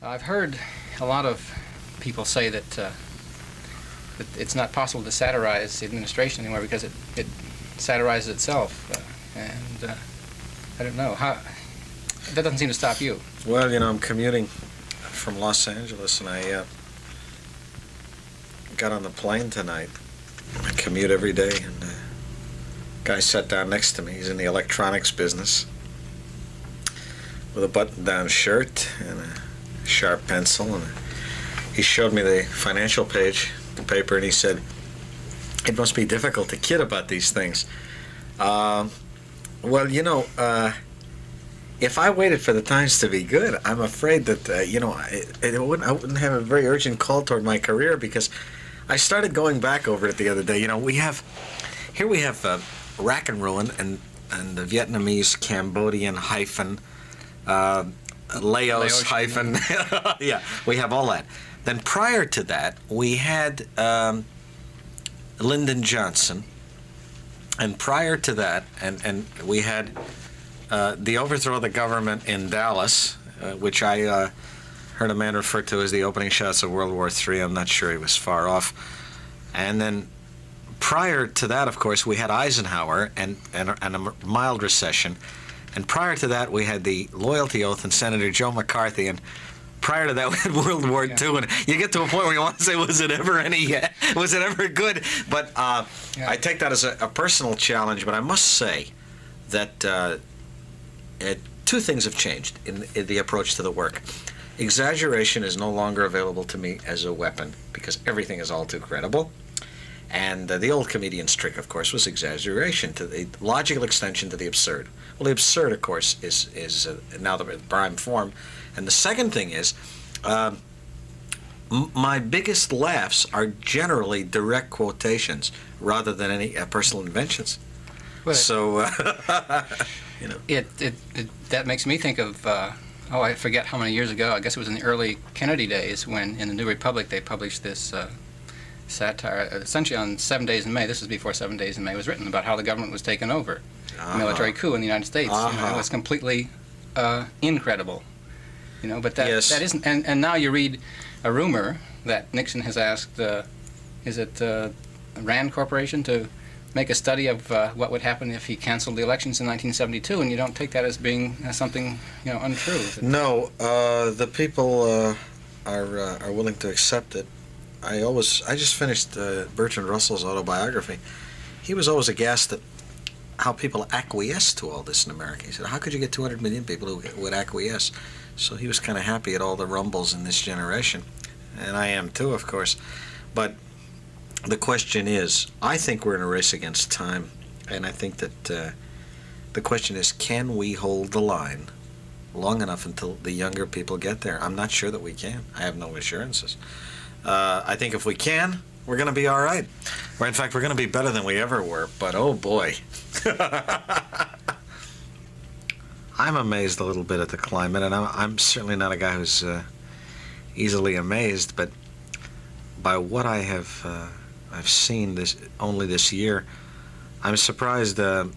I've heard a lot of people say that, that it's not possible to satirize the administration anymore because it satirizes itself. And I don't know. That doesn't seem to stop you. Well, you know, I'm commuting from Los Angeles, and I got on the plane tonight. I commute every day, and a guy sat down next to me. He's in the electronics business with a button-down shirt and a sharp pencil, and he showed me the financial page, the paper, and he said, "It must be difficult to kid about these things." Well, you know, if I waited for the times to be good, I'm afraid that, you know, I wouldn't have a very urgent call toward my career, because I started going back over it the other day. You know, we have Rack and Ruin and the Vietnamese, Cambodian hyphen, Laos hyphen. Yeah, we have all that. Then prior to that, we had Lyndon Johnson. And prior to that, and we had the overthrow of the government in Dallas, which I heard a man refer to as the opening shots of World War III. I'm not sure he was far off. And then prior to that, of course, we had Eisenhower and a mild recession. And prior to that, we had the loyalty oath and Senator Joe McCarthy. And prior to that, we had World War II, and you get to a point where you want to say, was it ever good? But I take that as a personal challenge. But I must say that two things have changed in the approach to the work. Exaggeration is no longer available to me as a weapon, because everything is all too credible. And the old comedian's trick, of course, was exaggeration, to the logical extension to the absurd. Well, the absurd, of course, is now the prime form. And the second thing is, my biggest laughs are generally direct quotations rather than any personal inventions. Well, so, you know. That makes me think of, I forget how many years ago, I guess it was in the early Kennedy days, when in the New Republic they published this satire, essentially on 7 Days in May. This was before 7 Days in May was written, about how the government was taken over. A military coup in the United States. You know, it was completely incredible. You know, but that isn't. And now you read a rumor that Nixon has asked, is it Rand Corporation, to make a study of what would happen if he canceled the elections in 1972, and you don't take that as being something, you know, untrue. No, the people are willing to accept it. I just finished Bertrand Russell's autobiography. He was always aghast at how people acquiesce to all this in America. He said, how could you get 200 million people who would acquiesce? So he was kind of happy at all the rumbles in this generation. And I am too, of course. But the question is, I think we're in a race against time. And I think that the question is, can we hold the line long enough until the younger people get there? I'm not sure that we can. I have no assurances. I think if we can, we're going to be all right. Or in fact, we're going to be better than we ever were. But oh boy. I'm amazed a little bit at the climate, and I'm certainly not a guy who's easily amazed, but by what I've seen only this year, I'm surprised. A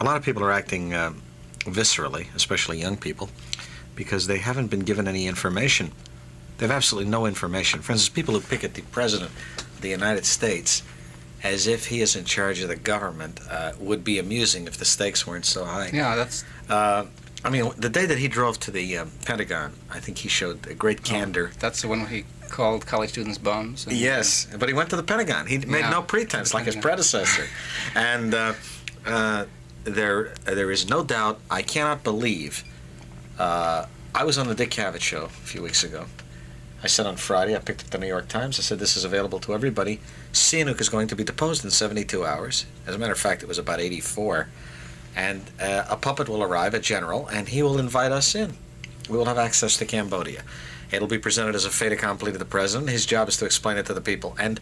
lot of people are acting viscerally, especially young people, because they haven't been given any information. They have absolutely no information. For instance, people who pick at the President of the United States as if he is in charge of the government would be amusing if the stakes weren't so high. Yeah, that's... I mean, the day that he drove to the Pentagon, I think he showed a great candor. That's the one where he called college students bums? And, yes, but he went to the Pentagon. He made no pretense like his predecessor. And there is no doubt, I cannot believe, I was on the Dick Cavett show a few weeks ago. I said on Friday, I picked up the New York Times, I said this is available to everybody. Sihanouk is going to be deposed in 72 hours. As a matter of fact, it was about 84. And a puppet will arrive, a general, and he will invite us in. We will have access to Cambodia. It'll be presented as a fait accompli to the president. His job is to explain it to the people. And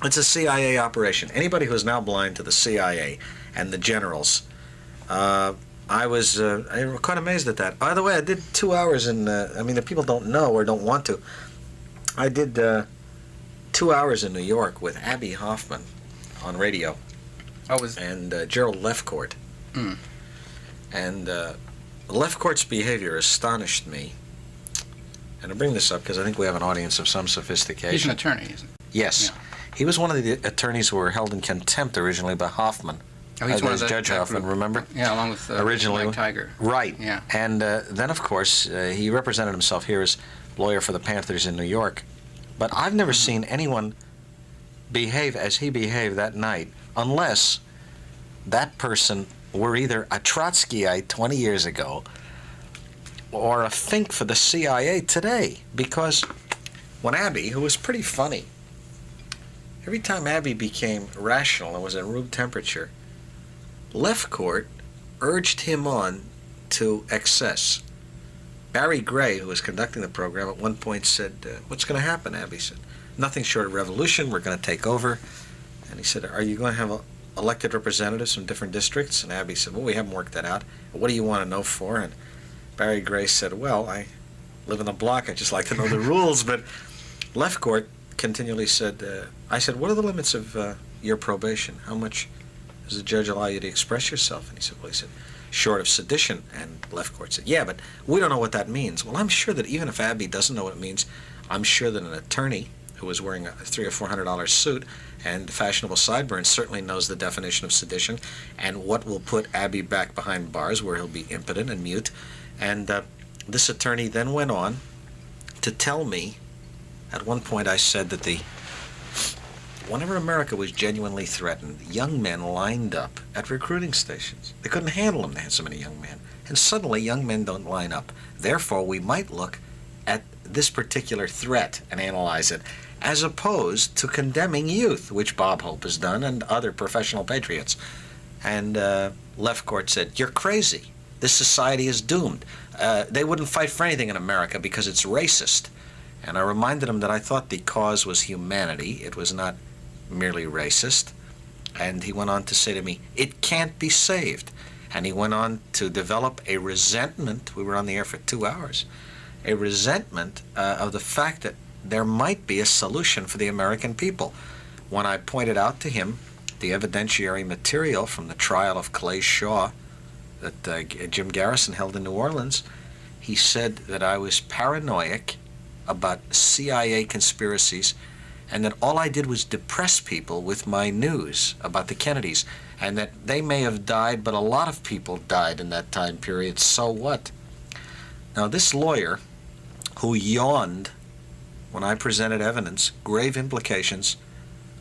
it's a CIA operation. Anybody who is now blind to the CIA and the generals, I was quite amazed at that. By the way, I did 2 hours in, I mean, the people don't know or don't want to. I did 2 hours in New York with Abby Hoffman on radio. And Gerald Lefcourt. And Lefcourt's behavior astonished me. and I bring this up because I think we have an audience of some sophistication. He's an attorney, isn't he? Yes. Yeah. He was one of the attorneys who were held in contempt originally by Hoffman. Oh, he's one of Judge Hoffman, remember? Yeah, along with originally Mike Tiger. Right. Yeah. And then, of course, he represented himself here as lawyer for the Panthers in New York. But I've never seen anyone behave as he behaved that night, unless that person were either a Trotskyite 20 years ago or a Fink for the CIA today. Because when Abby, who was pretty funny, every time Abby became rational and was at room temperature, Left Court urged him on to excess. Barry Gray, who was conducting the program, at one point said, what's going to happen, Abby? Said, nothing short of revolution. We're going to take over. And he said, are you going to have elected representatives from different districts? And Abby said, well, we haven't worked that out. What do you want to know for? And Barry Gray said, well, I live in a block. I'd just like to know the rules. But Left Court continually said, I said, what are the limits of your probation? How much does the judge allow you to express yourself? And he said, well, short of sedition. And Left Court said, yeah, but we don't know what that means. Well, I'm sure that even if Abby doesn't know what it means, I'm sure that an attorney who was wearing a $300 or $400 suit and fashionable sideburns certainly knows the definition of sedition and what will put Abby back behind bars where he'll be impotent and mute. And this attorney then went on to tell me, at one point I said that whenever America was genuinely threatened, young men lined up at recruiting stations. They couldn't handle them, they had so many young men. And suddenly young men don't line up. Therefore, we might look at this particular threat and analyze it, as opposed to condemning youth, which Bob Hope has done and other professional patriots. And Left Court said, you're crazy. This society is doomed. They wouldn't fight for anything in America because it's racist. And I reminded him that I thought the cause was humanity. It was not merely racist. And he went on to say to me, it can't be saved. And he went on to develop a resentment. We were on the air for 2 hours. A resentment of the fact that there might be a solution for the American people. When I pointed out to him the evidentiary material from the trial of Clay Shaw that Jim Garrison held in New Orleans, he said that I was paranoid about CIA conspiracies and that all I did was depress people with my news about the Kennedys, and that they may have died, but a lot of people died in that time period. So what? Now, this lawyer, who yawned when I presented evidence, grave implications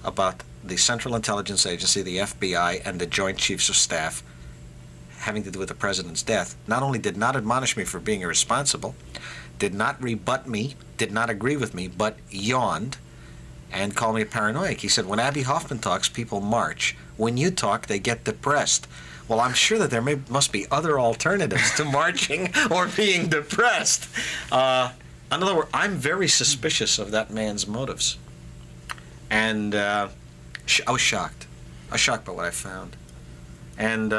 about the Central Intelligence Agency, the FBI, and the Joint Chiefs of Staff having to do with the president's death, not only did not admonish me for being irresponsible, did not rebut me, did not agree with me, but yawned and called me a paranoiac. He said, when Abby Hoffman talks, people march. When you talk, they get depressed. Well, I'm sure that there must be other alternatives to marching or being depressed. In other words, I'm very suspicious of that man's motives. And I was shocked. I was shocked by what I found. And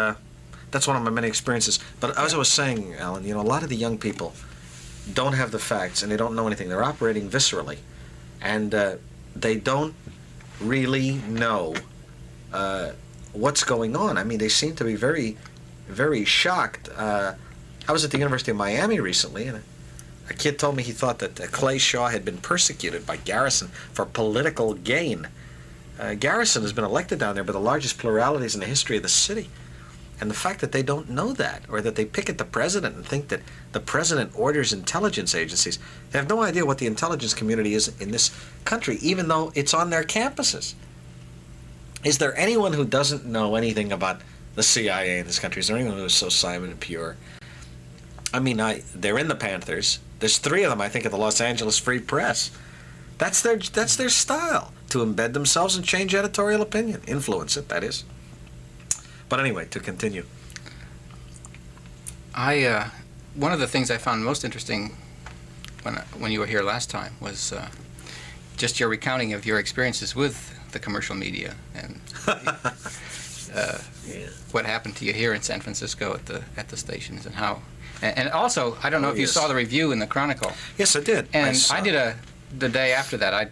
that's one of my many experiences. But as I was saying, Alan, you know, a lot of the young people don't have the facts and they don't know anything. They're operating viscerally. And they don't really know what's going on. I mean, they seem to be very, very shocked. I was at the University of Miami recently, and a kid told me he thought that Clay Shaw had been persecuted by Garrison for political gain. Garrison has been elected down there by the largest pluralities in the history of the city. And the fact that they don't know that, or that they pick at the president and think that the president orders intelligence agencies, they have no idea what the intelligence community is in this country, even though it's on their campuses. Is there anyone who doesn't know anything about the CIA in this country? Is there anyone who is so silent and pure? I mean, they're in the Panthers. There's 3 of them, I think, at the Los Angeles Free Press. That's their style, to embed themselves and change editorial opinion, influence it, that is. But anyway, to continue. One of the things I found most interesting when you were here last time was just your recounting of your experiences with the commercial media and what happened to you here in San Francisco at the stations and how. And also, I don't know if you saw the review in the Chronicle. Yes, I did. And the day after that, I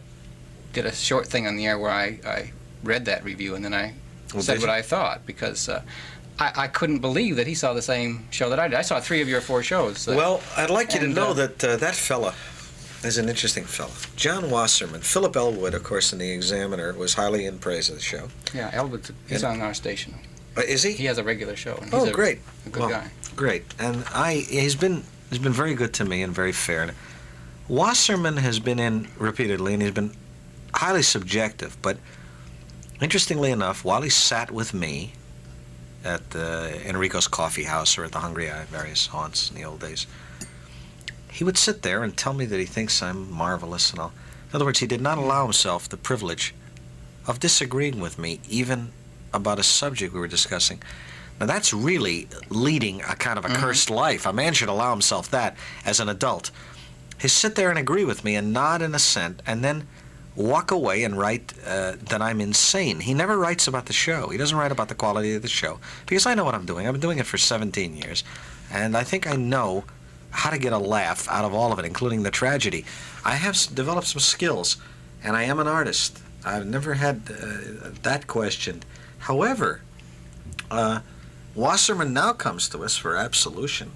did a short thing on the air where I read that review and then I said what I thought, because I couldn't believe that he saw the same show that I did. I saw 3 of your 4 shows. Well, I'd like you to know that that fella is an interesting fellow. John Wasserman. Philip Elwood, of course, in The Examiner, was highly in praise of the show. Yeah, Elwood's he's on our station. Is he? He has a regular show. And he's Great. A good guy. Great. And he's been very good to me and very fair. Wasserman has been in repeatedly, and he's been highly subjective. But interestingly enough, while he sat with me at Enrico's Coffee House or at the Hungry Eye, various haunts in the old days, he would sit there and tell me that he thinks I'm marvelous and all. In other words, he did not allow himself the privilege of disagreeing with me, even about a subject we were discussing. Now, that's really leading a kind of a cursed life. A man should allow himself that as an adult. He sit there and agree with me and nod in assent, and then walk away and write that I'm insane. He never writes about the show. He doesn't write about the quality of the show, because I know what I'm doing. I've been doing it for 17 years, and I think I know how to get a laugh out of all of it, including the tragedy. I have developed some skills, and I am an artist. I've never had that questioned. However, Wasserman now comes to us for absolution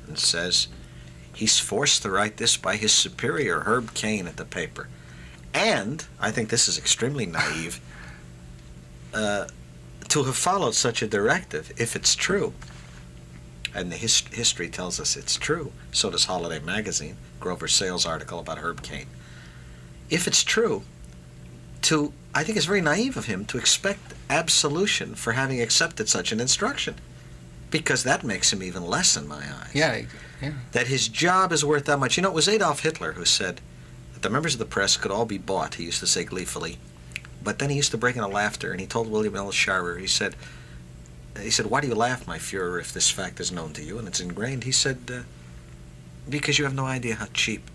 and says he's forced to write this by his superior, Herb Cain, at the paper. And, I think this is extremely naive, to have followed such a directive, if it's true. And the history tells us it's true. So does Holiday Magazine, Grover Sale's article about Herb Cain. If it's true, I think it's very naive of him to expect absolution for having accepted such an instruction, because that makes him even less in my eyes. Yeah. That his job is worth that much. You know, it was Adolf Hitler who said that the members of the press could all be bought, he used to say gleefully. But then he used to break into laughter, and he told William L. Scharrer, he said, why do you laugh, my Fuhrer, if this fact is known to you and it's ingrained? He said, because you have no idea how cheap.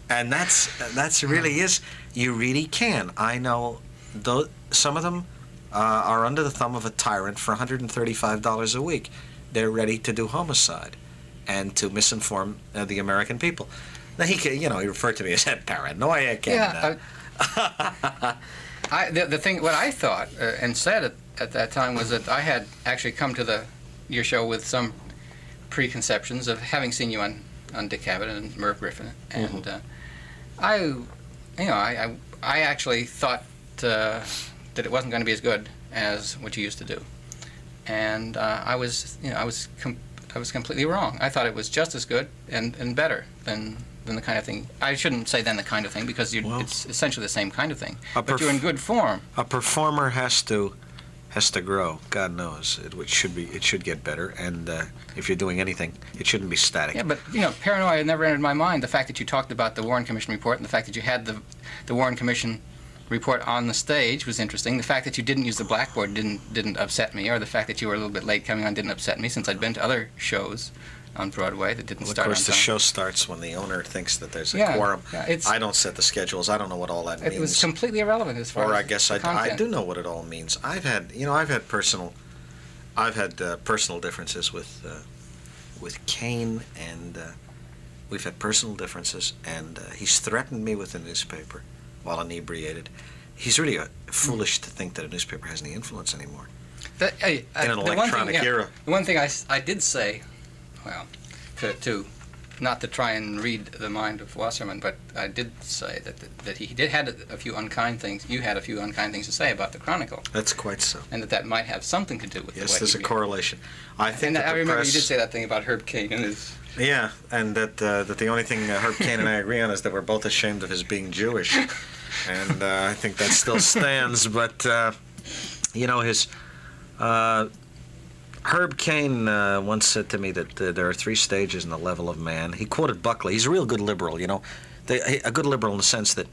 And that's really is, you really can. I know some of them are under the thumb of a tyrant for $135 a week. They're ready to do homicide and to misinform the American people. Now, he referred to me as a paranoia. The thing, what I thought and said at that time was that I had actually come to your show with some preconceptions of having seen you on Dick Cavett and Merv Griffin, and I actually thought that it wasn't going to be as good as what you used to do, and I was completely wrong. I thought it was just as good and better than the kind of thing. I shouldn't say then the kind of thing, because it's essentially the same kind of thing. But you're in good form. A performer has to grow. God knows it should get better. And if you're doing anything, it shouldn't be static. Yeah, but paranoia never entered my mind. The fact that you talked about the Warren Commission report and the fact that you had the Warren Commission report on the stage was interesting. The fact that you didn't use the blackboard didn't upset me, or the fact that you were a little bit late coming on didn't upset me, since I'd been to other shows on Broadway that didn't start on time. Of course, the show starts when the owner thinks that there's a quorum. Yeah, I don't set the schedules. I don't know what all that means. It was completely irrelevant as far as I guess the I do know what it all means. I've had personal differences with Cain, and we've had personal differences, and he's threatened me with a newspaper while inebriated. He's really foolish to think that a newspaper has any influence anymore in an electronic era. The one thing I did say, well, to not to try and read the mind of Wasserman, but I did say that he had a few unkind things. You had a few unkind things to say about the Chronicle. That's quite so. And that might have something to do with the way there's a correlation. I think. And I remember you did say that thing about Herb Cain and his. Yeah, and that the only thing Herb Cain and I agree on is that we're both ashamed of his being Jewish, and I think that still stands. But his. Herb Cain once said to me that there are 3 stages in the level of man. He quoted Buckley. He's a real good liberal, a good liberal in the sense that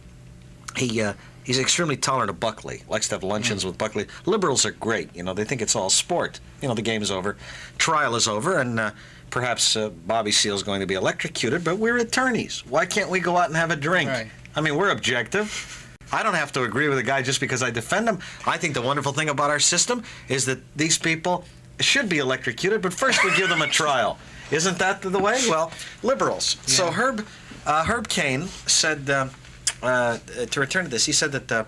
he's extremely tolerant of Buckley, likes to have luncheons with Buckley. Liberals are great, they think it's all sport. The game is over, trial is over, and perhaps Bobby Seale's going to be electrocuted, but we're attorneys. Why can't we go out and have a drink? Right. I mean, we're objective. I don't have to agree with a guy just because I defend him. I think the wonderful thing about our system is that these people should be electrocuted, but first we give them a trial. Isn't that the way? Well, liberals. Yeah. So Herb Cain said, to return to this, he said that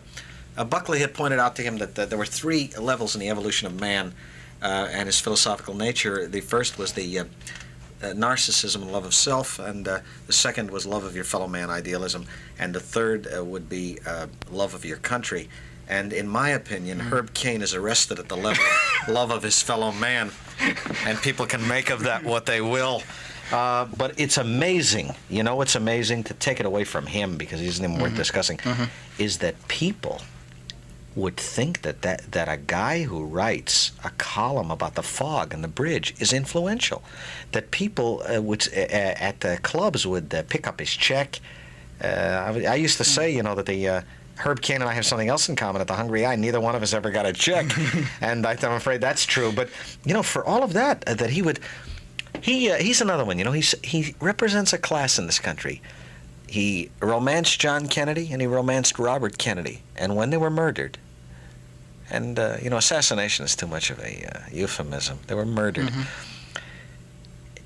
Buckley had pointed out to him that there were 3 levels in the evolution of man and his philosophical nature. The first was the narcissism and love of self, and the second was love of your fellow man, idealism, and the third would be love of your country. And in my opinion, Herb Caen is arrested at the level of love of his fellow man, and people can make of that what they will. But it's amazing. You know what's amazing? To take it away from him, because he isn't even worth discussing, is that people would think that a guy who writes a column about the fog and the bridge is influential. That people would at the clubs would pick up his check. I used to say, you know, that the Herb Caen and I have something else in common at the Hungry Eye. Neither one of us ever got a check, and I'm afraid that's true. But you know, for all of that, that he would. He's another one, you know. He represents a class in this country. He romanced John Kennedy and he romanced Robert Kennedy, and when they were murdered, and you know, assassination is too much of a euphemism. They were murdered.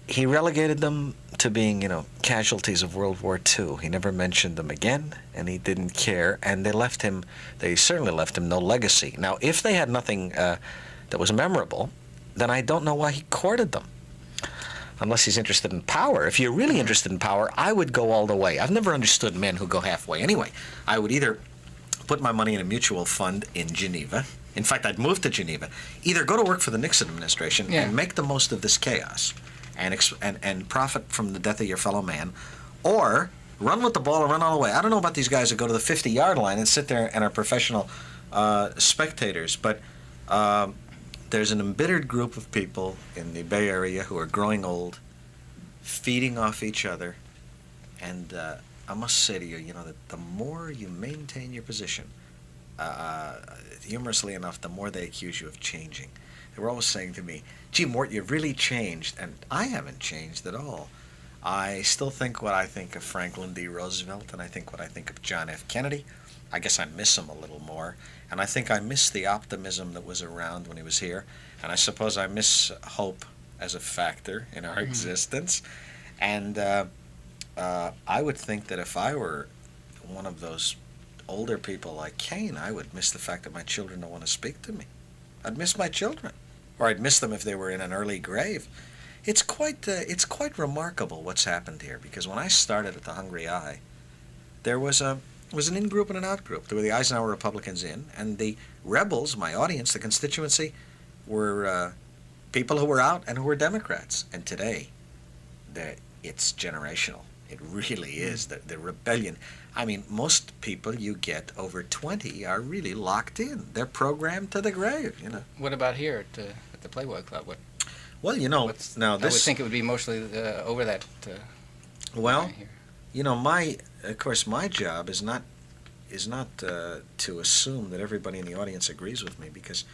He relegated them to being, you know, casualties of World War II. He never mentioned them again, and he didn't care. And they certainly left him no legacy. Now, if they had nothing that was memorable, then I don't know why he courted them. Unless he's interested in power. If you're really interested in power, I would go all the way. I've never understood men who go halfway. Anyway, I would either put my money in a mutual fund in Geneva. In fact, I'd move to Geneva. Either go to work for the Nixon administration and make the most of this chaos and profit from the death of your fellow man, or run with the ball and run all the way. I don't know about these guys that go to the 50-yard line and sit there and are professional spectators, but there's an embittered group of people in the Bay Area who are growing old, feeding off each other, and I must say to you, you know, that the more you maintain your position, humorously enough, the more they accuse you of changing. They were always saying to me, gee, Mort, you've really changed, and I haven't changed at all. I still think what I think of Franklin D. Roosevelt, and I think what I think of John F. Kennedy. I guess I miss him a little more, and I think I miss the optimism that was around when he was here, and I suppose I miss hope as a factor in our existence. And I would think that if I were one of those older people like Caen, I would miss the fact that my children don't want to speak to me. I'd miss my children, or I'd miss them if they were in an early grave. It's quite remarkable what's happened here, because when I started at the Hungry Eye, there was an in-group and an out-group. There were the Eisenhower Republicans in, and the rebels, my audience, the constituency, were people who were out and who were Democrats. And today, it's generational. It really is. The rebellion. I mean, most people you get over 20 are really locked in. They're programmed to the grave, you know. What about here at the Playboy Club? Well, you know, now this... I would think it would be mostly over that. Well, here. you know, of course, my job is not to assume that everybody in the audience agrees with me, because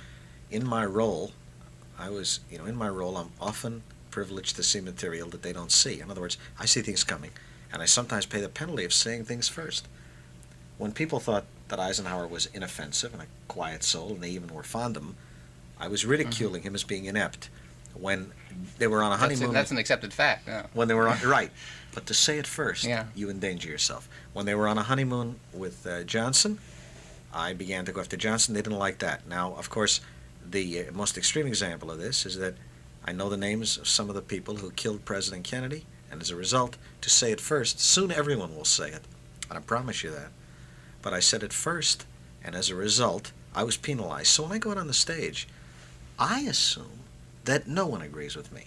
in my role, I'm often privileged to see material that they don't see. In other words, I see things coming, and I sometimes pay the penalty of saying things first. When people thought that Eisenhower was inoffensive and a quiet soul, and they even were fond of him, I was ridiculing him as being inept. When they were on a honeymoon... That's an accepted fact. Yeah. When they were on... Right. But to say it first, you endanger yourself. When they were on a honeymoon with Johnson, I began to go after Johnson. They didn't like that. Now, of course, the most extreme example of this is that I know the names of some of the people who killed President Kennedy, and as a result, to say it first, soon everyone will say it. And I promise you that. But I said it first, and as a result, I was penalized. So when I go out on the stage, I assume that no one agrees with me.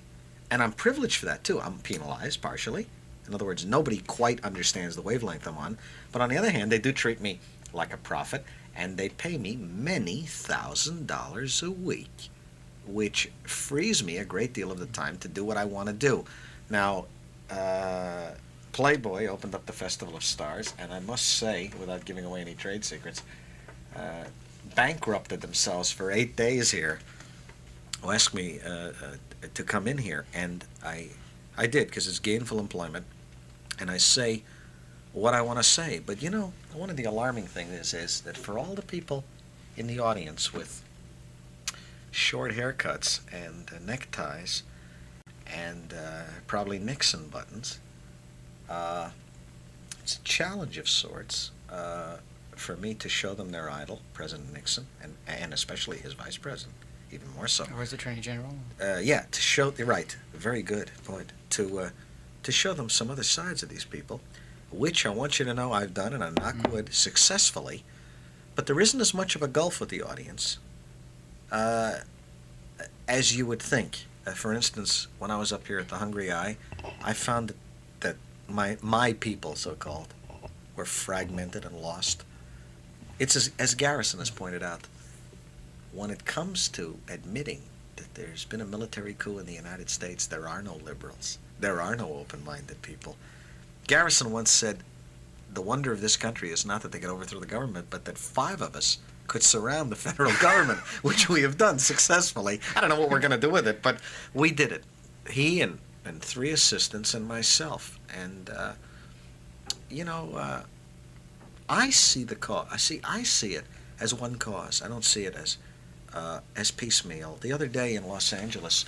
And I'm privileged for that, too. I'm penalized, partially. In other words, nobody quite understands the wavelength I'm on. But on the other hand, they do treat me like a prophet, and they pay me many $1,000s a week, which frees me a great deal of the time to do what I want to do. Now, Playboy opened up the Festival of Stars, and I must say, without giving away any trade secrets, bankrupted themselves for 8 days here, who asked me to come in here, and I did, because it's gainful employment, and I say what I want to say. But you know, one of the alarming things is that for all the people in the audience with short haircuts and neckties and probably Nixon buttons, it's a challenge of sorts for me to show them their idol, President Nixon, and especially his vice president, even more so. Or his Attorney General? Yeah, to show... Right, very good point. to show them some other sides of these people, which I want you to know I've done, and I knock wood, successfully. But there isn't as much of a gulf with the audience as you would think. For instance, when I was up here at the Hungry Eye, I found that my people, so-called, were fragmented and lost. It's as Garrison has pointed out, when it comes to admitting that there's been a military coup in the United States, there are no liberals. There are no open-minded people. Garrison once said, the wonder of this country is not that they could overthrow the government, but that 5 of us could surround the federal government, which we have done successfully. I don't know what we're going to do with it, but we did it. He and 3 assistants and myself. And, I see the cause. I see it as one cause. I don't see it as piecemeal. The other day in Los Angeles,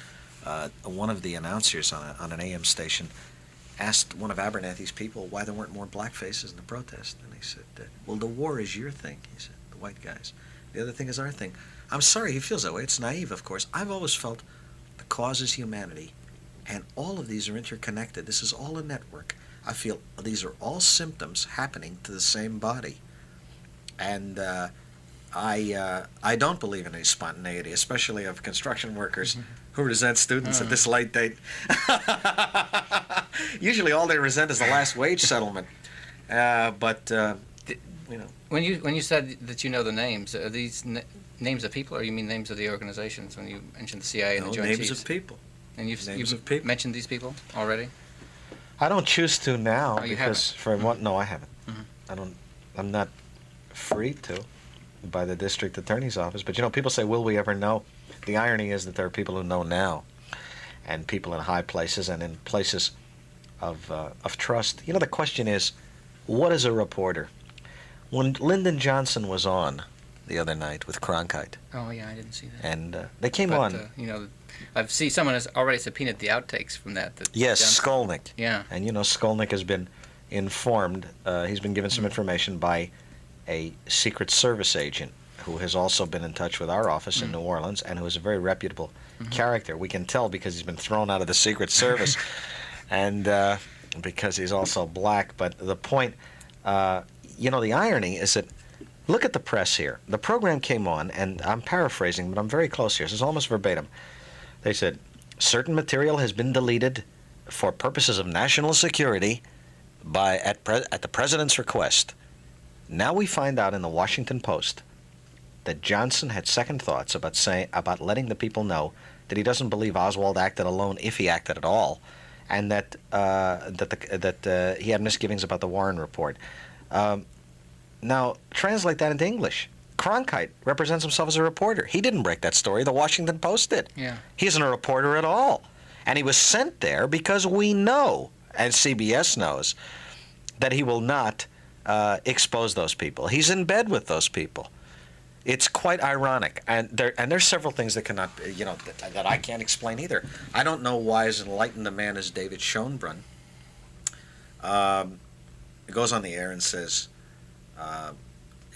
one of the announcers on an AM station asked one of Abernathy's people why there weren't more black faces in the protest. And he said, well, the war is your thing, he said, the white guys. The other thing is our thing. I'm sorry he feels that way. It's naive, of course. I've always felt the cause is humanity, and all of these are interconnected. This is all a network. I feel these are all symptoms happening to the same body. And I don't believe in any spontaneity, especially of construction workers who resent students at this late date. Usually all they resent is the last wage settlement. When you said that you know the names, are these names of people, or you mean names of the organizations when you mentioned the CIA and the Joint Chiefs? Names of people. And you've mentioned these people already? I don't choose to now because for one, no, I haven't. I'm not free to by the district attorney's office. But people say, will we ever know? The irony is that there are people who know now, and people in high places and in places of trust. The question is, what is a reporter? When Lyndon Johnson was on the other night with Cronkite. Oh yeah, I didn't see that. And they came on. I've seen someone has already subpoenaed the outtakes from that. Yes, Skolnick. Yeah. And Skolnick has been informed. He's been given some information by a Secret Service agent who has also been in touch with our office in New Orleans, and who is a very reputable character. We can tell because he's been thrown out of the Secret Service, and because he's also black. But the point, the irony is that, look at the press here. The program came on, and I'm paraphrasing, but I'm very close here. This is almost verbatim. They said, certain material has been deleted for purposes of national security at the president's request. Now we find out in the Washington Post that Johnson had second thoughts about letting the people know that he doesn't believe Oswald acted alone, if he acted at all, and that he had misgivings about the Warren report. Now translate that into English. Cronkite represents himself as a reporter. He didn't break that story. The Washington Post did. Yeah. He isn't a reporter at all, and he was sent there because we know, and CBS knows, that he will not expose those people. He's in bed with those people. It's quite ironic, and there's several things that cannot, that I can't explain either. I don't know why, as enlightened a man as David Schoenbrunn, goes on the air and says,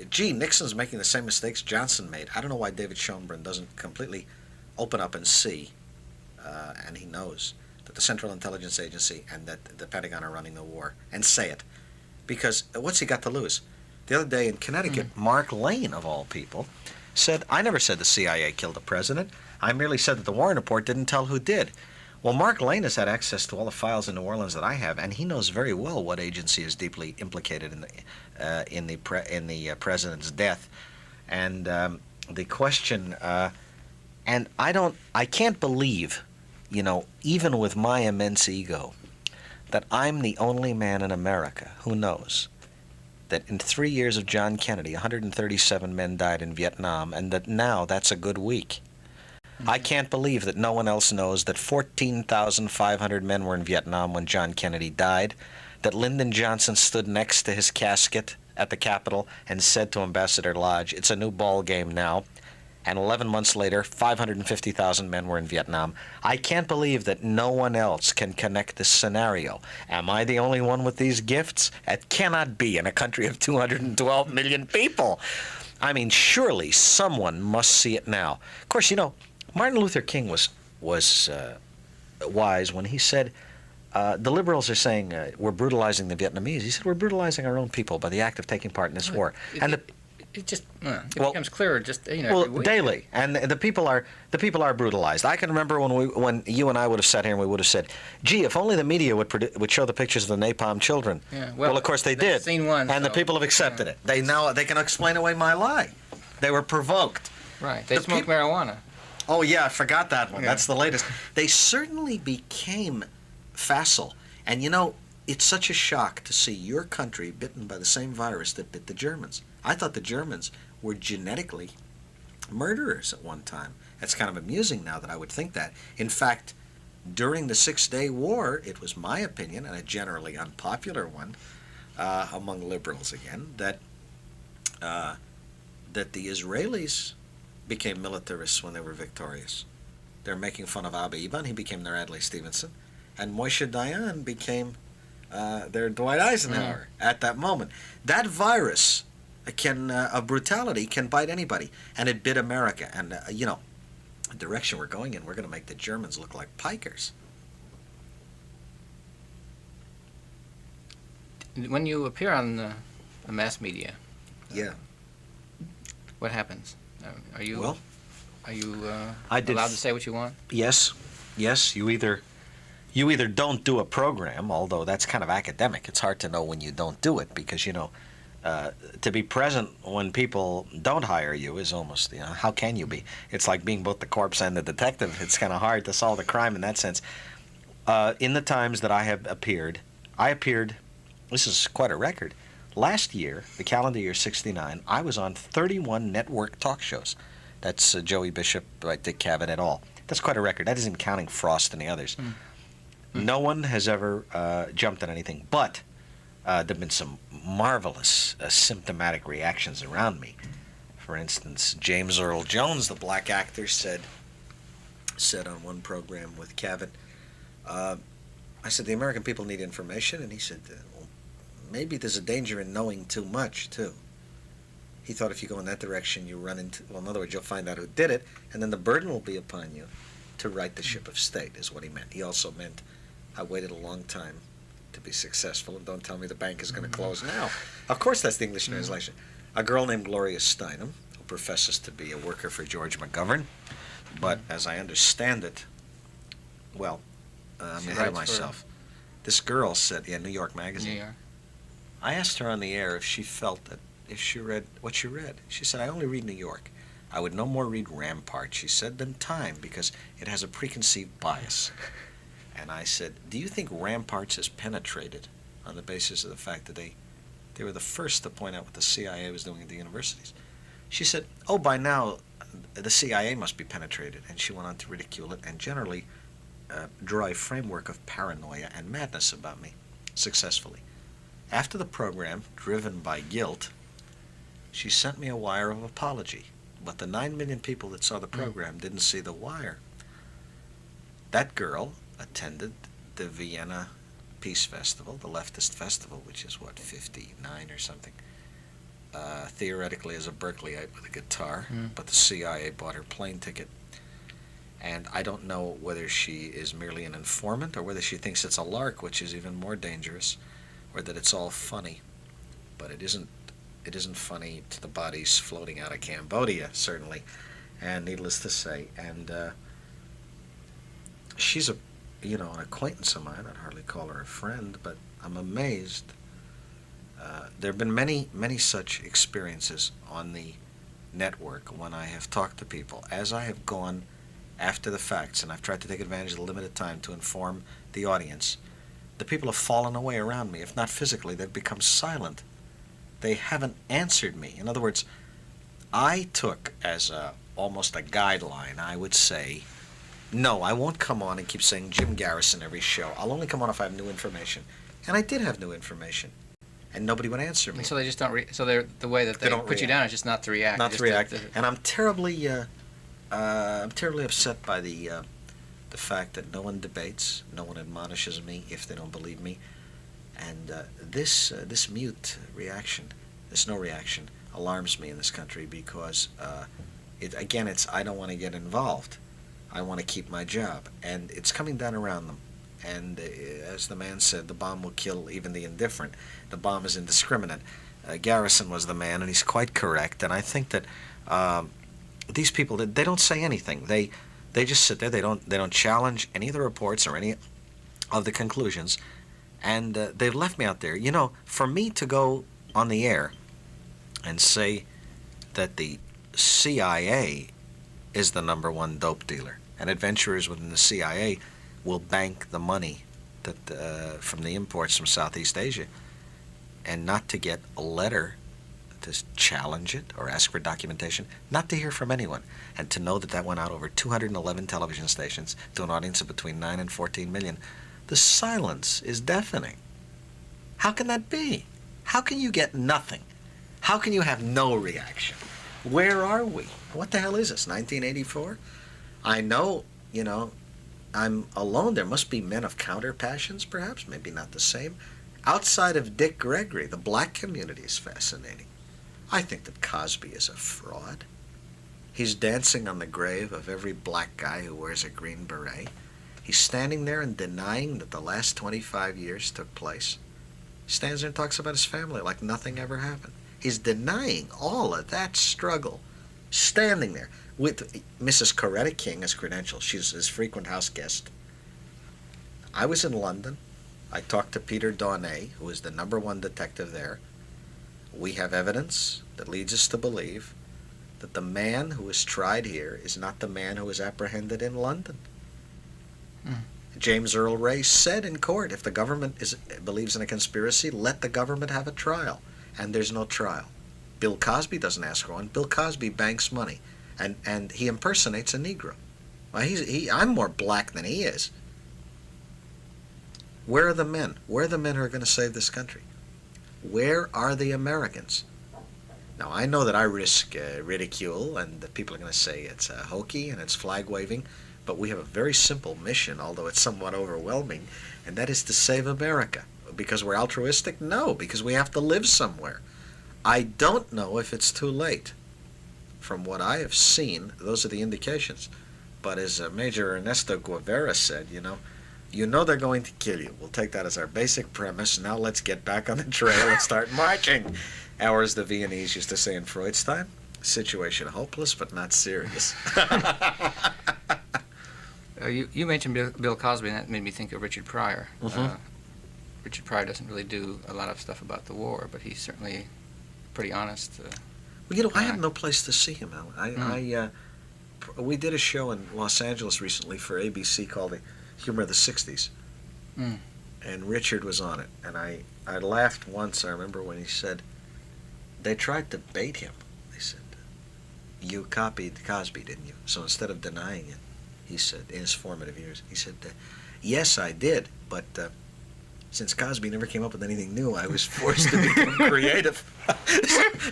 gee, Nixon's making the same mistakes Johnson made. I don't know why David Schoenbrunn doesn't completely open up and see, and he knows that the Central Intelligence Agency and that the Pentagon are running the war, and say it. Because what's he got to lose? The other day in Connecticut, Mark Lane, of all people, said, I never said the CIA killed the president. I merely said that the Warren report didn't tell who did. Well, Mark Lane has had access to all the files in New Orleans that I have, and he knows very well what agency is deeply implicated in the president's death. And the question, and I can't believe, even with my immense ego, that I'm the only man in America who knows that in 3 years of John Kennedy, 137 men died in Vietnam, and that now that's a good week. I can't believe that no one else knows that 14,500 men were in Vietnam when John Kennedy died, that Lyndon Johnson stood next to his casket at the Capitol and said to Ambassador Lodge, it's a new ball game now. And 11 months later, 550,000 men were in Vietnam. I can't believe that no one else can connect this scenario. Am I the only one with these gifts? It cannot be in a country of 212 million people. I mean, surely someone must see it now. Of course, Martin Luther King was wise when he said, the liberals are saying we're brutalizing the Vietnamese. He said we're brutalizing our own people by the act of taking part in this war. And it just becomes clearer just every week. Daily, and the people are brutalized. I can remember when you and I would have sat here and we would have said, "Gee, if only the media would show the pictures of the napalm children." Yeah, well, of course they did. Seen one, and the people have accepted it. They can explain away my lie. They were provoked. Right. They smoke marijuana. Oh yeah, I forgot that one. Yeah. That's the latest. They certainly became facile, and it's such a shock to see your country bitten by the same virus that bit the Germans. I thought the Germans were genetically murderers at one time. It's kind of amusing now that I would think that. In fact, during the Six-Day War, it was my opinion, and a generally unpopular one among liberals again, that the Israelis became militarists when they were victorious. They're making fun of Abba Eban. He became their Adlai Stevenson. And Moshe Dayan became their Dwight Eisenhower at that moment. That virus of brutality can bite anybody, and it bit America. And the direction we're going in, we're going to make the Germans look like pikers. When you appear on the mass media, yeah, what happens? Are you I did allowed to say what you want? Yes. You either don't do a program, although that's kind of academic. It's hard to know when you don't do it because to be present when people don't hire you is almost, how can you be? It's like being both the corpse and the detective. It's kind of hard to solve the crime in that sense. In the times that I have appeared, this is quite a record. Last year, the calendar year 69, I was on 31 network talk shows. That's Joey Bishop, Dick Cavett, et al. That's quite a record. That isn't counting Frost and the others. No one has ever jumped at anything, but there have been some marvelous symptomatic reactions around me. For instance, James Earl Jones, the black actor, said on one program with Cavett, I said, the American people need information, and he said, well, maybe there's a danger in knowing too much, too. He thought if you go in that direction, you run into, well, in other words, you'll find out who did it, and then the burden will be upon you to right the ship of state, is what he meant. He also meant, I waited a long time to be successful, and don't tell me the bank is going to close now. Of course, that's the English translation. A girl named Gloria Steinem, who professes to be a worker for George McGovern, but as I understand it, well, I'm ahead of myself. This girl said, New York Magazine. New York. I asked her on the air if she felt that, if she read what she read. She said, I only read New York. I would no more read Rampart, she said, than Time, because it has a preconceived bias. And I said, do you think Ramparts is penetrated on the basis of the fact that they were the first to point out what the CIA was doing at the universities? She said, oh, by now, the CIA must be penetrated. And she went on to ridicule it and generally draw a framework of paranoia and madness about me, successfully. After the program, driven by guilt, she sent me a wire of apology. But the 9 million people that saw the program didn't see the wire. That girl attended the Vienna Peace Festival, the leftist festival, which is, 59 or something, theoretically as a Berkeleyite with a guitar, but the CIA bought her plane ticket. And I don't know whether she is merely an informant or whether she thinks it's a lark, which is even more dangerous, or that it's all funny. But it isn't funny to the bodies floating out of Cambodia, certainly, and needless to say. And she's an acquaintance of mine. I'd hardly call her a friend, but I'm amazed. There have been many, many such experiences on the network when I have talked to people, as I have gone after the facts, and I've tried to take advantage of the limited time to inform the audience. The people have fallen away around me. If not physically, they've become silent. They haven't answered me. In other words, I took as almost a guideline, I would say, no, I won't come on and keep saying Jim Garrison every show. I'll only come on if I have new information. And I did have new information. And nobody would answer me. So they just don't. So they're the way that they don't put you down is just not to react. Not to react. And I'm terribly upset by the fact that no one debates, no one admonishes me if they don't believe me, and this mute reaction, this no reaction, alarms me in this country because it's I don't want to get involved. I want to keep my job, and it's coming down around them. And as the man said, the bomb will kill even the indifferent. The bomb is indiscriminate. Garrison was the man, and he's quite correct. And I think that these people, they don't say anything. They just sit there. They don't challenge any of the reports or any of the conclusions, and they've left me out there. You know, for me to go on the air and say that the CIA is the #1 dope dealer, and adventurers within the CIA will bank the money that from the imports from Southeast Asia, and not to get a letter to challenge it or ask for documentation, not to hear from anyone, and to know that that went out over 211 television stations to an audience of between 9 and 14 million. The silence is deafening. How can that be? How can you get nothing? How can you have no reaction? Where are we? What the hell is this, 1984? I know, you know, I'm alone. There must be men of counter passions, perhaps, maybe not the same. Outside of Dick Gregory, the black community is fascinating. I think that Cosby is a fraud. He's dancing on the grave of every black guy who wears a green beret. He's standing there and denying that the last 25 years took place. He stands there and talks about his family like nothing ever happened. He's denying all of that struggle, standing there with Mrs. Coretta King as credentials. She's his frequent house guest. I was in London. I talked to Peter Dawnay, who is the #1 detective there. We have evidence that leads us to believe that the man who was tried here is not the man who was apprehended in London. James Earl Ray said in court, if the government believes in a conspiracy, let the government have a trial. And there's no trial. Bill Cosby doesn't ask for one. Bill Cosby banks money, and he impersonates a Negro. Well, I'm more black than he is. Where are the men? Where are the men who are going to save this country? Where are the Americans? Now, I know that I risk ridicule, and that people are going to say it's hokey and it's flag-waving, but we have a very simple mission, although it's somewhat overwhelming, and that is to save America. Because we're altruistic? No, because we have to live somewhere. I don't know if it's too late. From what I have seen, those are the indications. But as Major Ernesto Guevara said, you know they're going to kill you. We'll take that as our basic premise. Now let's get back on the trail and start marching. Or as the Viennese used to say in Freud's time, situation hopeless but not serious. You mentioned Bill Cosby, and that made me think of Richard Pryor. Mm-hmm. Richard Pryor doesn't really do a lot of stuff about the war, but he's certainly pretty honest. Well, I have no place to see him, Alan. We did a show in Los Angeles recently for ABC called The Humor of the 60s. And Richard was on it. And I laughed once, I remember, when he said, they tried to bait him. They said, you copied Cosby, didn't you? So instead of denying it, he said, in his formative years, he said, yes, I did, but since Cosby never came up with anything new, I was forced to become creative.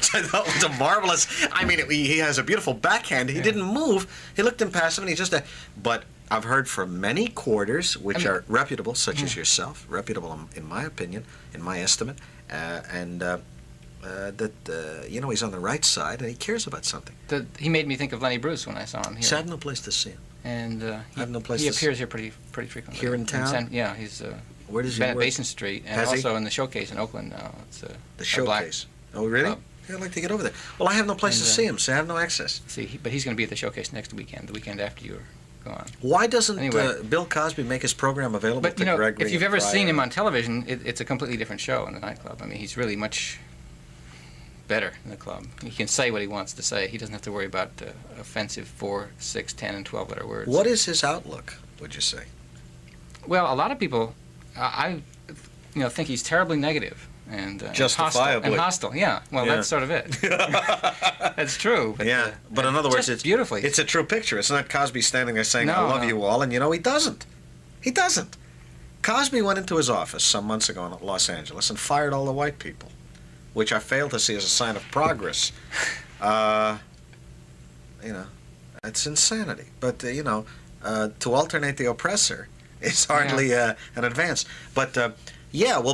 So that was a marvelous. I mean, he has a beautiful backhand. He didn't move. He looked impassive, and he just. But I've heard from many quarters, which are reputable, such as yourself, reputable in my opinion, in my estimate, that he's on the right side and he cares about something. He made me think of Lenny Bruce when I saw him here. So I have no place to see him. And I have no place he to appears here pretty frequently. Here in town? Yeah, he's. Where does he been at work? Basin Street, and Has he? also in the Showcase in Oakland now. It's The Showcase. Oh, really? club. Yeah, I'd like to get over there. Well, I have no place to And, see him, so I have no access. But he's going to be at the Showcase next weekend, the weekend after you're gone. Why doesn't Anyway. Bill Cosby make his program available But to Gregory? if you've and ever seen Pryor? him on television, it's a completely different show in the nightclub. I mean, he's really much better in the club. He can say what he wants to say. He doesn't have to worry about offensive 4, 6, 10, and 12-letter words. What is his outlook, would you say? Well, a lot of people, I think he's terribly negative and Justifiably. hostile. Yeah. Well, Yeah. that's sort of it. That's true. But, Yeah, but in other words, just beautifully. It's a true picture. It's not Cosby standing there saying, I No, love no. you all, and he doesn't. He doesn't. Cosby went into his office some months ago in Los Angeles and fired all the white people, which I fail to see as a sign of progress. It's insanity. But, to alternate the oppressor is hardly an advance. But,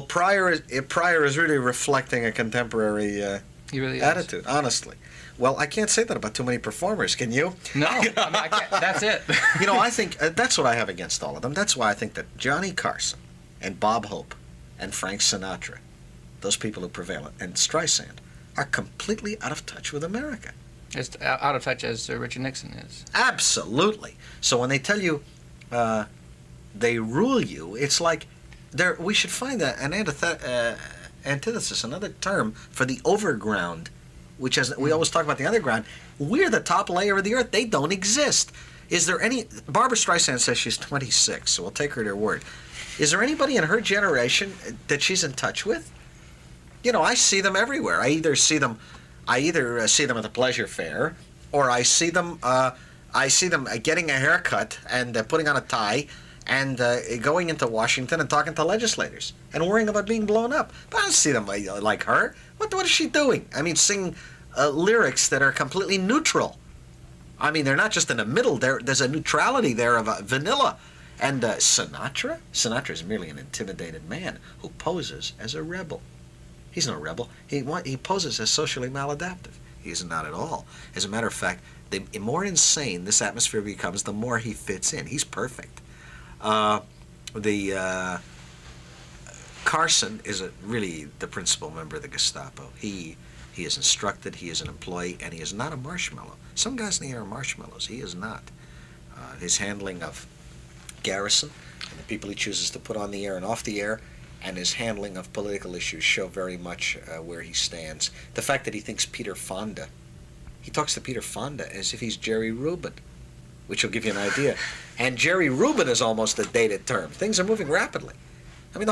Pryor is really reflecting a contemporary He really is. attitude, honestly. Well, I can't say that about too many performers, can you? No, I mean, I can't, that's it. I think that's what I have against all of them. That's why I think that Johnny Carson and Bob Hope and Frank Sinatra, those people who prevail, and Streisand, are completely out of touch with America. As out of touch as Richard Nixon is. Absolutely. So when they tell you they rule you, it's like we should find an antithesis, another term for the overground, which is, we always talk about the underground. We're the top layer of the earth. They don't exist. Is there any... Barbara Streisand says she's 26, so we'll take her at her word. Is there anybody in her generation that she's in touch with? I see them everywhere. I either see them at the pleasure fair, or I see them getting a haircut and putting on a tie and going into Washington and talking to legislators and worrying about being blown up. But I don't see them like her. What is she doing? I mean, singing lyrics that are completely neutral. I mean, they're not just in the middle. There's a neutrality there of vanilla. And Sinatra? Sinatra is merely an intimidated man who poses as a rebel. He's no rebel. He poses as socially maladaptive. He's not at all. As a matter of fact, the more insane this atmosphere becomes, the more he fits in. He's perfect. Carson is really the principal member of the Gestapo. He is instructed, he is an employee, and he is not a marshmallow. Some guys in the air are marshmallows. He is not. His handling of Garrison and the people he chooses to put on the air and off the air, and his handling of political issues show very much where he stands. The fact that he thinks Peter Fonda, he talks to Peter Fonda as if he's Jerry Rubin, which will give you an idea. And Jerry Rubin is almost a dated term. Things are moving rapidly. I mean,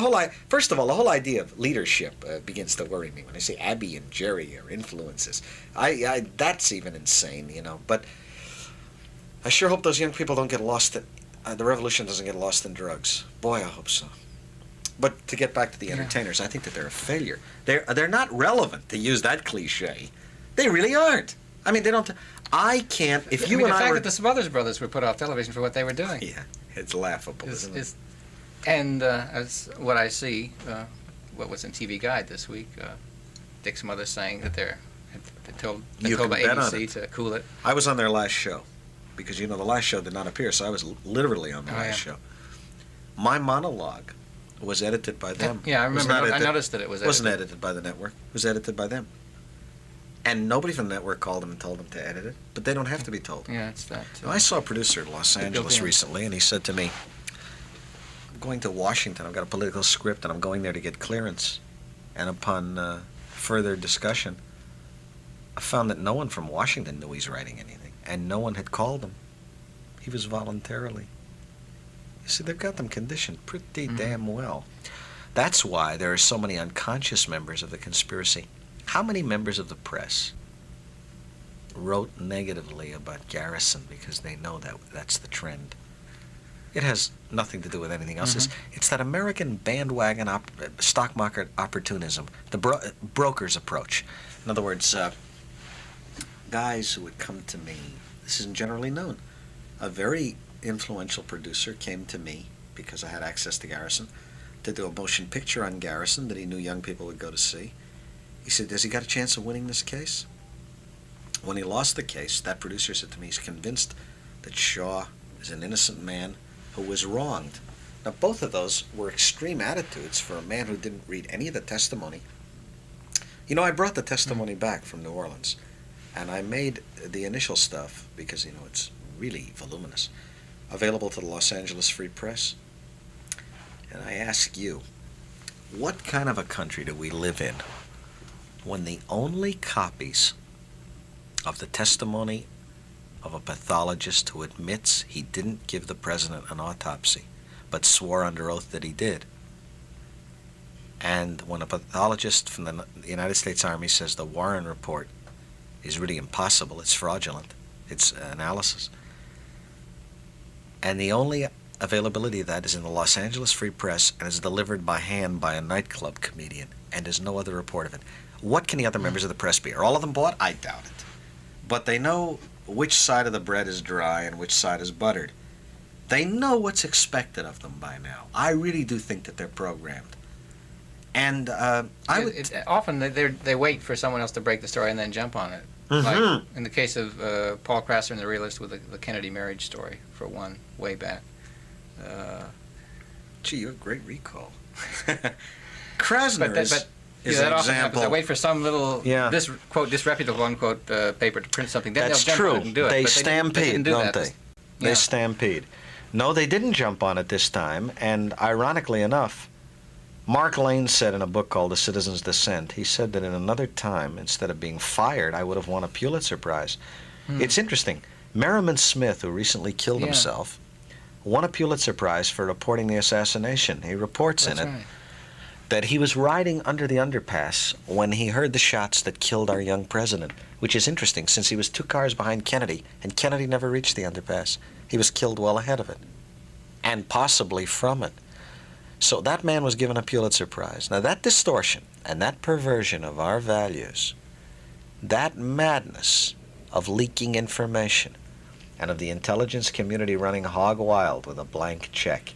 first of all, the whole idea of leadership begins to worry me when I say Abby and Jerry are influences. That's even insane, But I sure hope those young people don't get lost the revolution doesn't get lost in drugs. Boy, I hope so. But to get back to the entertainers, I think that they're a failure. They're not relevant, to use that cliche. They really aren't. I mean, they don't... I can't... If you and the I fact were... that the Smothers Brothers were put off television for what they were doing. Yeah, it's laughable, isn't it? And as what I see, what was in TV Guide this week, Dick Smothers saying that they told ABC to cool it. I was on their last show, because, the last show did not appear, so I was literally on the last show. My monologue was edited by them. Yeah, I remember. I noticed that it was edited. It wasn't edited by the network. It was edited by them. And nobody from the network called them and told them to edit it, but they don't have to be told. Yeah, it's that. I saw a producer in Los Angeles recently, and he said to me, I'm going to Washington. I've got a political script, and I'm going there to get clearance. And upon further discussion, I found that no one from Washington knew he's writing anything, and no one had called him. He was voluntarily. You see, they've got them conditioned pretty damn well. That's why there are so many unconscious members of the conspiracy. How many members of the press wrote negatively about Garrison because they know that that's the trend? It has nothing to do with anything else. It's that American bandwagon stock market opportunism, the broker's approach. In other words, guys who would come to me, this isn't generally known, a very influential producer came to me because I had access to Garrison to do a motion picture on Garrison that he knew young people would go to see. He said, has he got a chance of winning this case? When he lost the case, that producer said to me, he's convinced that Shaw is an innocent man who was wronged. Now, both of those were extreme attitudes for a man who didn't read any of the testimony. I brought the testimony back from New Orleans, and I made the initial stuff, because, it's really voluminous, available to the Los Angeles Free Press. And I ask you, what kind of a country do we live in when the only copies of the testimony of a pathologist who admits he didn't give the president an autopsy, but swore under oath that he did, and when a pathologist from the United States Army says the Warren report is really impossible, it's fraudulent, it's analysis, and the only availability of that is in the Los Angeles Free Press and is delivered by hand by a nightclub comedian, and there's no other report of it. What can the other members of the press be? Are all of them bought? I doubt it. But they know which side of the bread is dry and which side is buttered. They know what's expected of them by now. I really do think that they're programmed. And I would... Often they wait for someone else to break the story and then jump on it. Like in the case of Paul Krasser and the Realist with the Kennedy marriage story, for one, way back. Gee, you have a great recall. Krasner is that an often happens. example. They wait for some little this quote disreputable unquote paper to print something. Then That's they'll jump true. on it and do it. They But stampede, do don't that. they? They Yeah. stampede. No, they didn't jump on it this time, and ironically enough, Mark Lane said in a book called The Citizen's Dissent, he said that in another time, instead of being fired, I would have won a Pulitzer Prize. It's interesting. Merriman Smith, who recently killed himself, won a Pulitzer Prize for reporting the assassination. He reports That's in it right. that he was riding under the underpass when he heard the shots that killed our young president, which is interesting since he was 2 cars behind Kennedy, and Kennedy never reached the underpass. He was killed well ahead of it, and possibly from it. So that man was given a Pulitzer Prize. Now that distortion and that perversion of our values, that madness of leaking information, and of the intelligence community running hog wild with a blank check.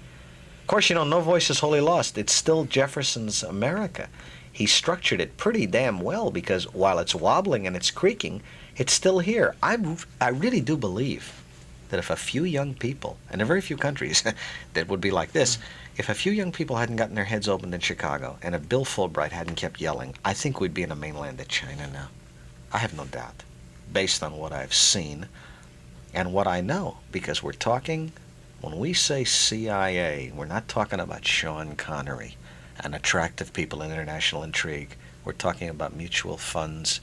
Of course, you know, no voice is wholly lost. It's still Jefferson's America. He structured it pretty damn well because while it's wobbling and it's creaking, it's still here. I really do believe that if a few young people, and there are very few countries that would be like this, if a few young people hadn't gotten their heads opened in Chicago, and if Bill Fulbright hadn't kept yelling, I think we'd be in the mainland of China now. I have no doubt, based on what I've seen and what I know, because we're talking, when we say CIA, we're not talking about Sean Connery and attractive people in international intrigue. We're talking about mutual funds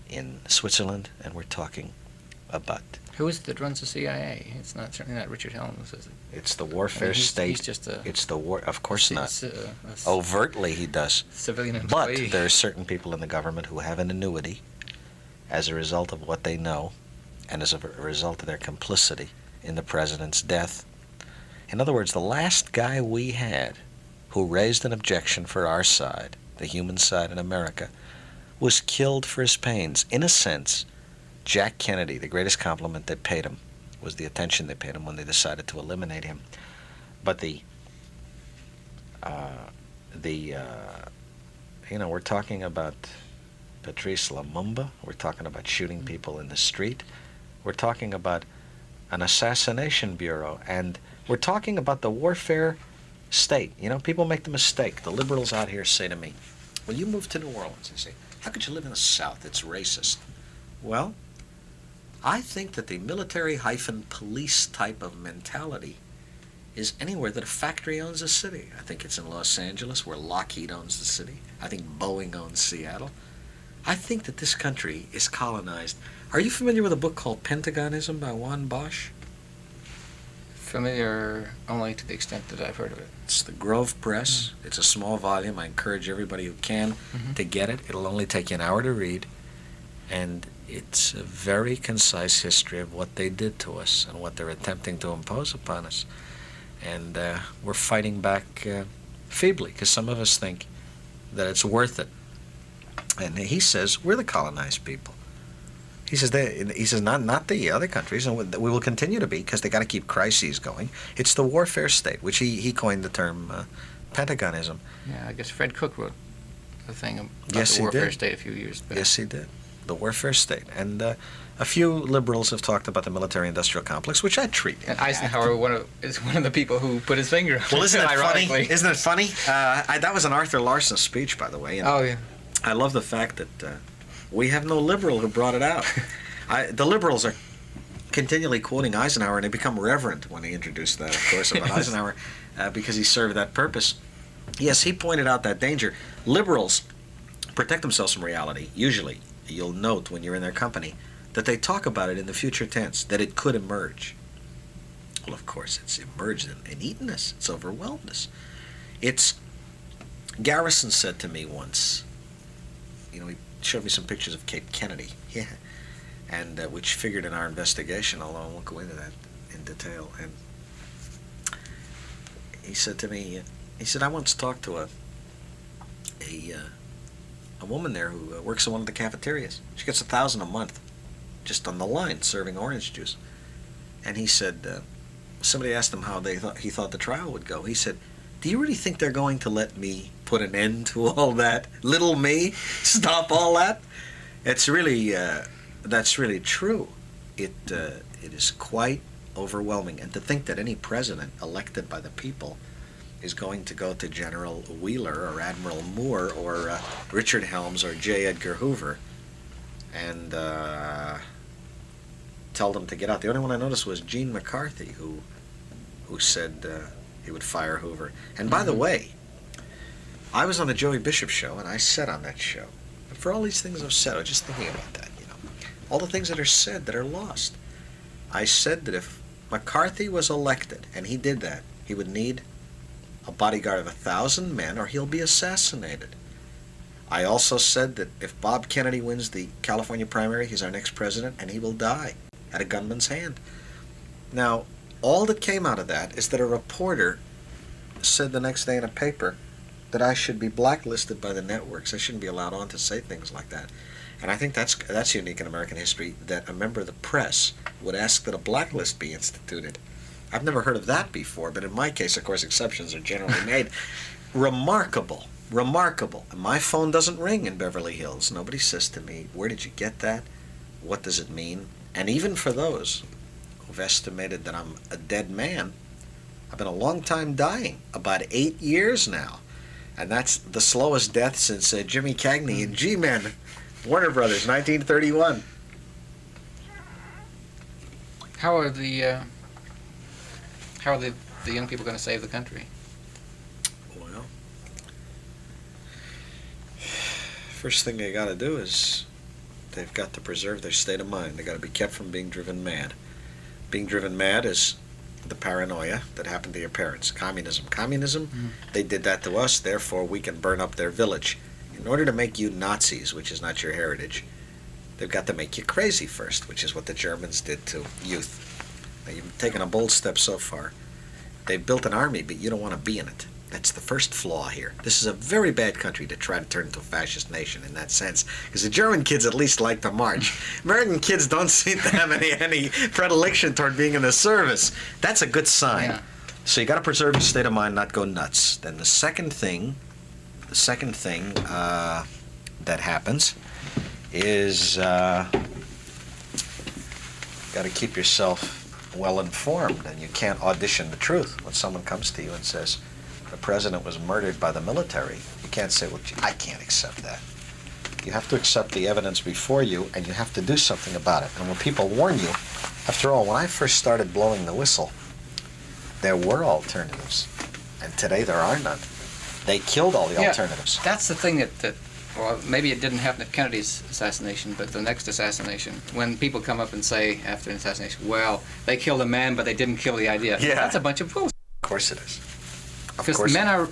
in Switzerland, and we're talking about... Who is it that runs the CIA? It's not certainly not Richard Helms, is it? It's the warfare state. He's just a... It's the war... Of course not. It's a Overtly he does. civilian But employee. there are certain people in the government who have an annuity as a result of what they know and as a result of their complicity in the president's death. In other words, the last guy we had who raised an objection for our side, the human side in America, was killed for his pains. In a sense, Jack Kennedy, the greatest compliment they paid him was the attention they paid him when they decided to eliminate him. But we're talking about Patrice Lumumba. We're talking about shooting people in the street. We're talking about an assassination bureau. And we're talking about the warfare state. You know, people make the mistake. The liberals out here say to me, well, you moved to New Orleans. They say, how could you live in the South? It's racist. Well, I think that the military-police type of mentality is anywhere that a factory owns a city. I think it's in Los Angeles, where Lockheed owns the city. I think Boeing owns Seattle. I think that this country is colonized. Are you familiar with a book called Pentagonism by Juan Bosch? Familiar only to the extent that I've heard of it. It's the Grove Press. It's a small volume. I encourage everybody who can to get it. It'll only take you an hour to read. And it's a very concise history of what they did to us and what they're attempting to impose upon us. And we're fighting back feebly, because some of us think that it's worth it. And he says, we're the colonized people. He says, not the other countries, and we will continue to be, because they got to keep crises going. It's the warfare state, which he coined the term Pentagonism. Yeah, I guess Fred Cook wrote a thing about Yes, the he warfare did. state a few years back. Yes, he did. The warfare state. And a few liberals have talked about the military-industrial complex, which I treat. And Eisenhower is one of the people who put his finger on Well, isn't it funny? ironically. Isn't it funny? That was an Arthur Larson speech, by the way. And Oh, yeah. I love the fact that we have no liberal who brought it out. The liberals are continually quoting Eisenhower, and they become reverent when they introduce that, of course, about Eisenhower, because he served that purpose. Yes, he pointed out that danger. Liberals protect themselves from reality. Usually, you'll note when you're in their company that they talk about it in the future tense, that it could emerge. Well, of course, it's emerged and eaten us. It's overwhelmed us. Garrison said to me once, he showed me some pictures of Cape Kennedy, and which figured in our investigation, although I won't go into that in detail. And he said to me, I once talked to a woman there who works in one of the cafeterias. She gets $1,000 a month, just on the line serving orange juice. And he said, somebody asked him how he thought the trial would go. He said, do you really think they're going to let me put an end to all that? Little me? Stop all that? It's really, that's really true. It is quite overwhelming. And to think that any president elected by the people is going to go to General Wheeler or Admiral Moore or Richard Helms or J. Edgar Hoover and tell them to get out. The only one I noticed was Gene McCarthy, who said he would fire Hoover. And by the way, I was on the Joey Bishop show, and I said on that show, and for all these things I've said, I was just thinking about that, you know, all the things that are said that are lost. I said that if McCarthy was elected, and he did that, he would need a bodyguard of 1,000 men or he'll be assassinated. I also said that if Bob Kennedy wins the California primary, he's our next president, and he will die at a gunman's hand. Now, all that came out of that is that a reporter said the next day in a paper that I should be blacklisted by the networks. I shouldn't be allowed on to say things like that. And I think that's unique in American history, that a member of the press would ask that a blacklist be instituted. I've never heard of that before, but in my case, of course, exceptions are generally made. Remarkable, remarkable. And my phone doesn't ring in Beverly Hills. Nobody says to me, where did you get that? What does it mean? And even for those who've estimated that I'm a dead man, I've been a long time dying, about 8 years now. And that's the slowest death since Jimmy Cagney and G-Men, Warner Brothers, 1931. How are the young people going to save the country? Well, first thing they got to do is they've got to preserve their state of mind. They got to be kept from being driven mad. Being driven mad is the paranoia that happened to your parents. Communism, they did that to us, therefore we can burn up their village. In order to make you Nazis, which is not your heritage, they've got to make you crazy first, which is what the Germans did to youth. Now, you've taken a bold step so far. They've built an army, but you don't want to be in it. That's the first flaw here. This is a very bad country to try to turn into a fascist nation in that sense, because the German kids at least like to march. American kids don't seem to have any predilection toward being in the service. That's a good sign. Yeah. So you got to preserve your state of mind, not go nuts. Then the second thing that happens is got to keep yourself well informed, and you can't audition the truth. When someone comes to you and says the president was murdered by the military, you can't say, well, gee, I can't accept that. You have to accept the evidence before you, and you have to do something about it. And when people warn you, after all, when I first started blowing the whistle, there were alternatives, and today there are none. They killed all the alternatives. That's the thing that well, maybe it didn't happen at Kennedy's assassination, but the next assassination, when people come up and say after an assassination, well, they killed a man, but they didn't kill the idea. Yeah. That's a bunch of bullshit. Of course it is. Because men are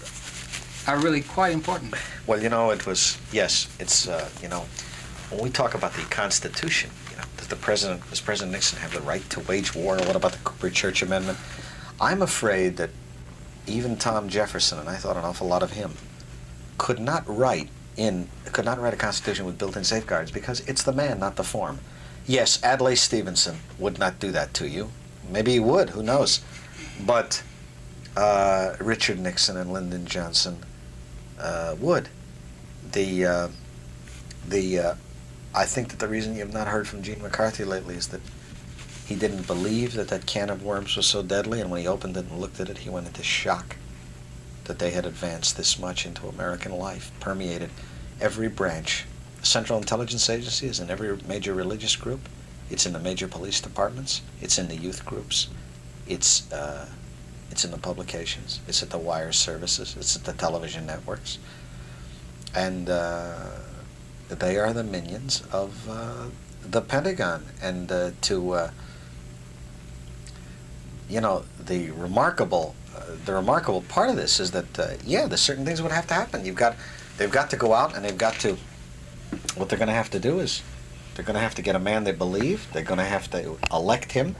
really quite important. Well, you know, it was, yes, it's, you know, when we talk about the Constitution, you know, does President Nixon have the right to wage war, or what about the Cooper Church Amendment? I'm afraid that even Tom Jefferson, and I thought an awful lot of him, could not write a Constitution with built-in safeguards, because it's the man, not the form. Yes, Adlai Stevenson would not do that to you. Maybe he would, who knows? But Richard Nixon and Lyndon Johnson would. I think that the reason you have not heard from Gene McCarthy lately is that he didn't believe that can of worms was so deadly, and when he opened it and looked at it, he went into shock that they had advanced this much into American life, permeated every branch. The Central Intelligence Agency is in every major religious group. It's in the major police departments. It's in the youth groups. It's in the publications. It's at the wire services. It's at the television networks. And they are the minions of the Pentagon. And you know, the remarkable part of this is that, there's certain things would have to happen. They've got to go out, and what they're going to have to do is, they're going to have to get a man they believe, they're going to have to elect him,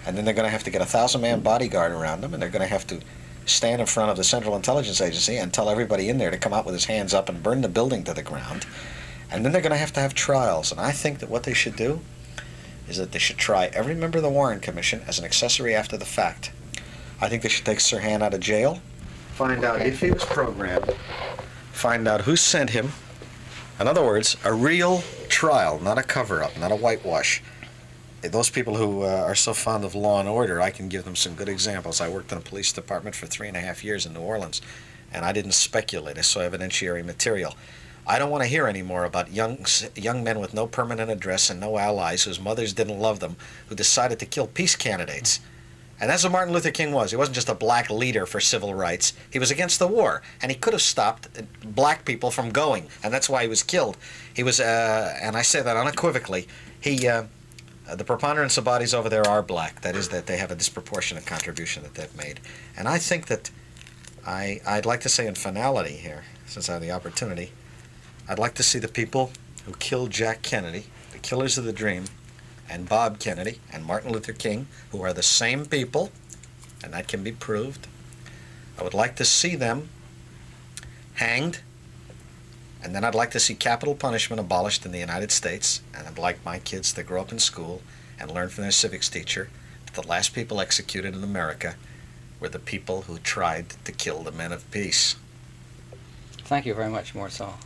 and then they're going to have to get a 1,000-man bodyguard around him, and they're going to have to stand in front of the Central Intelligence Agency and tell everybody in there to come out with his hands up and burn the building to the ground. And then they're going to have trials. And I think that what they should do is that they should try every member of the Warren Commission as an accessory after the fact. I think they should take Sirhan out of jail. find out Okay. if he was programmed, find out who sent him. In other words, a real trial, not a cover-up, not a whitewash. Those people who are so fond of law and order, I can give them some good examples. I worked in a police department for 3.5 years in New Orleans, and I didn't speculate. I saw evidentiary material. I don't want to hear any more about young men with no permanent address and no allies whose mothers didn't love them, who decided to kill peace candidates. And that's what Martin Luther King was. He wasn't just a black leader for civil rights. He was against the war, and he could have stopped black people from going, and that's why he was killed. He was, and I say that unequivocally, the preponderance of bodies over there are black. That is, that they have a disproportionate contribution that they've made. And I think that I'd like to say in finality here, since I have the opportunity, I'd like to see the people who killed Jack Kennedy, the killers of the dream, and Bob Kennedy, and Martin Luther King, who are the same people, and that can be proved. I would like to see them hanged, and then I'd like to see capital punishment abolished in the United States, and I'd like my kids to grow up in school and learn from their civics teacher that the last people executed in America were the people who tried to kill the men of peace. Thank you very much, Mort Sahl.